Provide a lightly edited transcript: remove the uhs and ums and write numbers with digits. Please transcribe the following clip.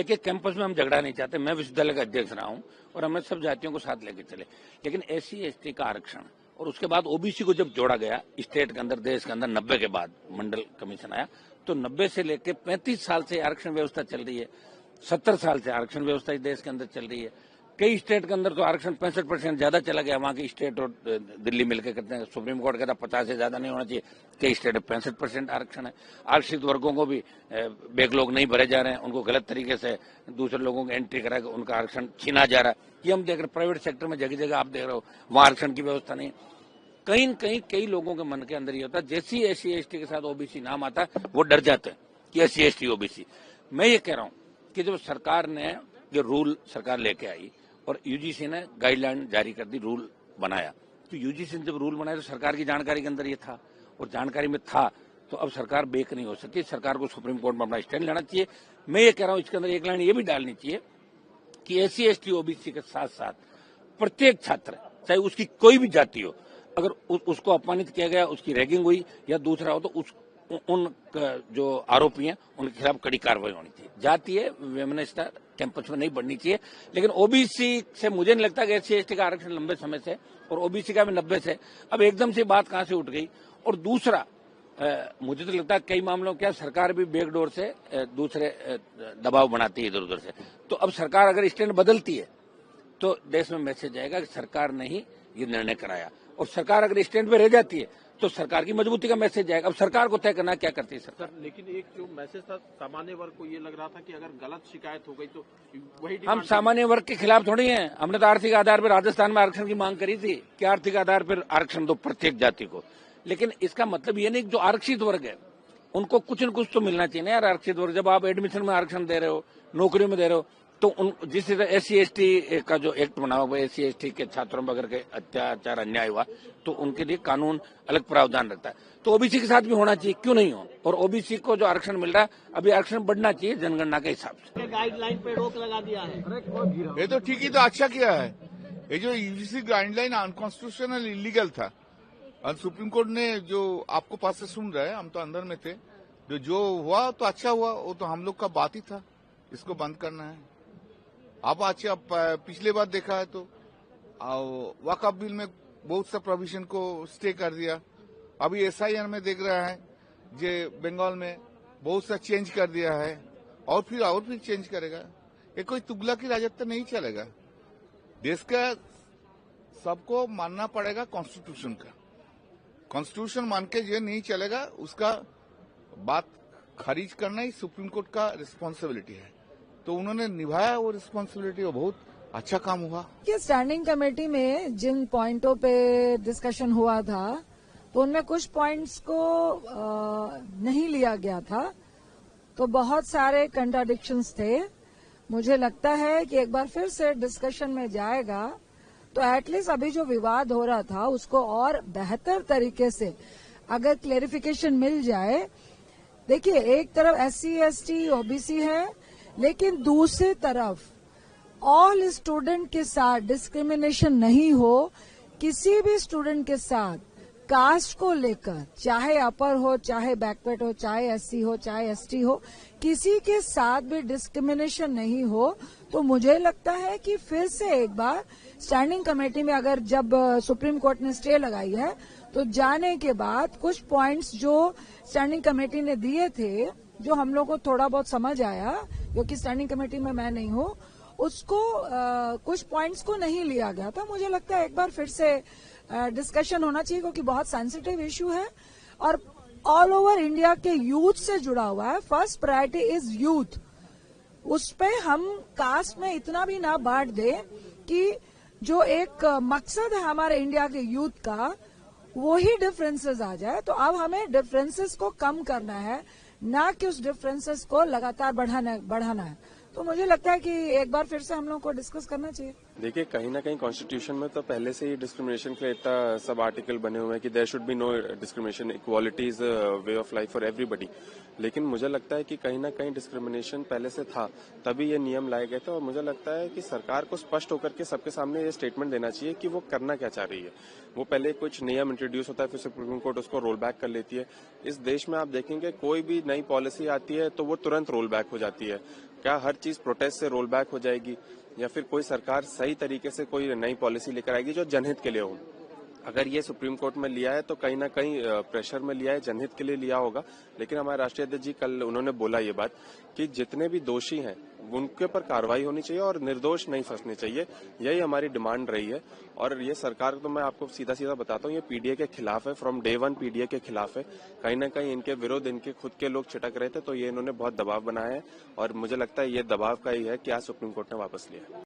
एक एक कैंपस में हम झगड़ा नहीं चाहते। मैं विश्वविद्यालय का अध्यक्ष रहा हूं और हमें सब जातियों को साथ लेके चले, लेकिन SC ST का आरक्षण और उसके बाद OBC को जब जोड़ा गया स्टेट के अंदर, देश के अंदर 90 के बाद मंडल कमीशन आया, तो 90 से लेकर 35 साल से आरक्षण व्यवस्था चल रही है, 70 साल से आरक्षण व्यवस्था इस देश के अंदर चल रही है। कई स्टेट के अंदर तो आरक्षण 65% ज्यादा चला गया, वहां की स्टेट और दिल्ली मिलकर करते हैं। सुप्रीम कोर्ट कहता 50 से ज्यादा नहीं होना चाहिए, कई स्टेट में 65% आरक्षण है। आरक्षित वर्गों को भी बैकलॉग नहीं भरे जा रहे हैं, उनको गलत तरीके से दूसरे लोगों को एंट्री करा के उनका आरक्षण छीना जा रहा है। ये हम देख रहे हैं प्राइवेट सेक्टर में, जगह जगह आप देख रहे हो वहां आरक्षण की व्यवस्था नहीं। कहीं न कहीं कई लोगों के मन के अंदर ये होता है, जैसे ही SC ST के साथ OBC नाम आता है वो डर जाते हैं कि SC ST OBC। मैं ये कह रहा हूं कि जब सरकार ने ये रूल सरकार लेके आई और UGC ने गाइडलाइन जारी कर दी, रूल बनाया, तो UGC ने जब रूल बनाया तो सरकार की जानकारी के अंदर ये था, और जानकारी में था तो अब सरकार बेक नहीं हो सकती। सरकार को सुप्रीम कोर्ट में अपना स्टैंड लेना चाहिए। मैं ये कह रहा हूं इसके अंदर एक लाइन ये भी डालनी चाहिए कि SC ST OBC के साथ साथ प्रत्येक छात्र, चाहे उसकी कोई भी जाति हो, अगर उसको अपमानित किया गया, उसकी रैगिंग हुई या दूसरा हो, तो उन जो आरोपी हैं उनके खिलाफ कड़ी कार्रवाई होनी चाहिए। जातीय वैमनस्यता कैंपस में नहीं बढ़नी चाहिए। लेकिन OBC से मुझे नहीं लगता कि SC ST का आरक्षण लंबे समय से और OBC का भी 90 से, अब एकदम से बात कहां से उठ गई। और दूसरा मुझे तो लगता है कई मामलों क्या सरकार भी बैकडोर से दूसरे दबाव बनाती है इधर उधर से। तो अब सरकार अगर स्टैंड बदलती है तो देश में मैसेज आएगा कि सरकार ने ही ये निर्णय कराया, और सरकार अगर स्टैंड पे रह जाती है तो सरकार की मजबूती का मैसेज जाएगा। अब सरकार को तय करना क्या करती है सरकार। लेकिन एक जो मैसेज था सामान्य वर्ग को, ये लग रहा था कि अगर गलत शिकायत हो गई तो वही हम सामान्य वर्ग के खिलाफ थोड़ी हैं। हमने तो आर्थिक आधार पर राजस्थान में आरक्षण की मांग करी थी कि आर्थिक आधार पर आरक्षण दो प्रत्येक जाति को। लेकिन इसका मतलब ये नहीं कि जो आरक्षित वर्ग है उनको कुछ न कुछ तो मिलना चाहिए ना यार। आरक्षित वर्ग जब आप एडमिशन में आरक्षण दे रहे हो, नौकरियों में दे रहे हो, तो उन जिस तरह SC ST का जो एक्ट बना हुआ है, SC ST के छात्रों पर अगर के अत्याचार अन्याय हुआ तो उनके लिए कानून अलग प्रावधान रखता है। तो OBC के साथ भी होना चाहिए, क्यों नहीं हो। और OBC को जो आरक्षण मिल रहा है अभी आरक्षण बढ़ना चाहिए जनगणना के हिसाब से। गाइडलाइन पे रोक लगा दिया है, ये तो ठीक ही, तो अच्छा किया है। ये जो UGC गाइडलाइन अनकॉन्स्टिट्यूशनल इलीगल था, और सुप्रीम कोर्ट ने जो आपको पास से सुन रहे हैं, हम तो अंदर में थे, जो हुआ तो अच्छा हुआ, वो तो हम लोग का बात ही था, इसको बंद करना है। अब अच्छा पिछले बार देखा है तो वक्फ बिल में बहुत सा प्रोविजन को स्टे कर दिया। अभी SIR में देख रहा है जे बंगाल में बहुत सा चेंज कर दिया है, और फिर चेंज करेगा। ये कोई तुगलकी राजत्व नहीं चलेगा। देश का सबको मानना पड़ेगा कॉन्स्टिट्यूशन का। कॉन्स्टिट्यूशन मान के ये नहीं चलेगा, उसका बात खारिज करना ही सुप्रीम कोर्ट का रिस्पॉन्सिबिलिटी है। तो उन्होंने निभाया वो रिस्पॉन्सिबिलिटी, वो बहुत अच्छा काम हुआ। कि स्टैंडिंग कमेटी में जिन पॉइंटों पे डिस्कशन हुआ था तो उनमें कुछ पॉइंट्स को नहीं लिया गया था, तो बहुत सारे कंट्राडिक्शंस थे। मुझे लगता है कि एक बार फिर से डिस्कशन में जाएगा तो एटलीस्ट अभी जो विवाद हो रहा था उसको और बेहतर तरीके से अगर क्लेरिफिकेशन मिल जाए। देखिए, एक तरफ SC ST OBC है, लेकिन दूसरी तरफ ऑल स्टूडेंट के साथ डिस्क्रिमिनेशन नहीं हो। किसी भी स्टूडेंट के साथ कास्ट को लेकर, चाहे अपर हो, चाहे बैकवर्ड हो, चाहे SC हो, चाहे ST हो, किसी के साथ भी डिस्क्रिमिनेशन नहीं हो। तो मुझे लगता है कि फिर से एक बार स्टैंडिंग कमेटी में, अगर जब सुप्रीम कोर्ट ने स्टे लगाई है तो जाने के बाद कुछ पॉइंट्स जो स्टैंडिंग कमेटी ने दिए थे, जो हम लोग को थोड़ा बहुत समझ आया, क्योंकि स्टैंडिंग कमेटी में मैं नहीं हूँ, उसको कुछ पॉइंट्स को नहीं लिया गया था। मुझे लगता है एक बार फिर से डिस्कशन होना चाहिए, क्योंकि बहुत सेंसिटिव इश्यू है और ऑल ओवर इंडिया के यूथ से जुड़ा हुआ है। First priority is youth. उस पे हम कास्ट में इतना भी ना बांट दे कि जो एक मकसद है हमारे इंडिया के यूथ का, वो ही डिफरेंसेस आ जाए। तो अब हमें डिफरेंसेस को कम करना है, ना कि उस डिफरेंसेस को लगातार बढ़ाना है। तो मुझे लगता है कि एक बार फिर से हम लोग को डिस्कस करना चाहिए। देखिए, कहीं ना कहीं कॉन्स्टिट्यूशन में तो पहले से ही डिस्क्रिमिनेशन के इतना सब आर्टिकल बने हुए हैं कि there should be no discrimination, equality is way of life for everybody. लेकिन मुझे लगता है कि कहीं ना कहीं डिस्क्रिमिनेशन पहले से था, तभी ये नियम लाए गए थे। और मुझे लगता है कि सरकार को स्पष्ट होकर के सबके सामने ये स्टेटमेंट देना चाहिए कि वो करना क्या चाह रही है। वो पहले कुछ नियम इंट्रोड्यूस होता है, फिर सुप्रीम कोर्ट उसको रोल बैक कर लेती है। इस देश में आप देखेंगे कोई भी नई पॉलिसी आती है तो वो तुरंत रोल बैक हो जाती है। क्या हर चीज प्रोटेस्ट से रोल बैक हो जाएगी या फिर कोई सरकार सही तरीके से कोई नई पॉलिसी लेकर आएगी जो जनहित के लिए हो? अगर ये सुप्रीम कोर्ट में लिया है तो कहीं ना कहीं प्रेशर में लिया है, जनहित के लिए लिया होगा। लेकिन हमारे राष्ट्रीय अध्यक्ष जी कल उन्होंने बोला ये बात कि जितने भी दोषी हैं उनके ऊपर कार्रवाई होनी चाहिए और निर्दोष नहीं फंसने चाहिए। यही हमारी डिमांड रही है। और ये सरकार, तो मैं आपको सीधा सीधा बताता हूँ, ये पीडीए के खिलाफ है, फ्रॉम डे वन पीडीए के खिलाफ है। कहीं ना कहीं इनके विरुद्ध इनके खुद के लोग छिटक रहे थे, तो ये इन्होंने बहुत दबाव बनाया है और मुझे लगता है ये दबाव का ही है कि आज सुप्रीम कोर्ट ने वापस लिया।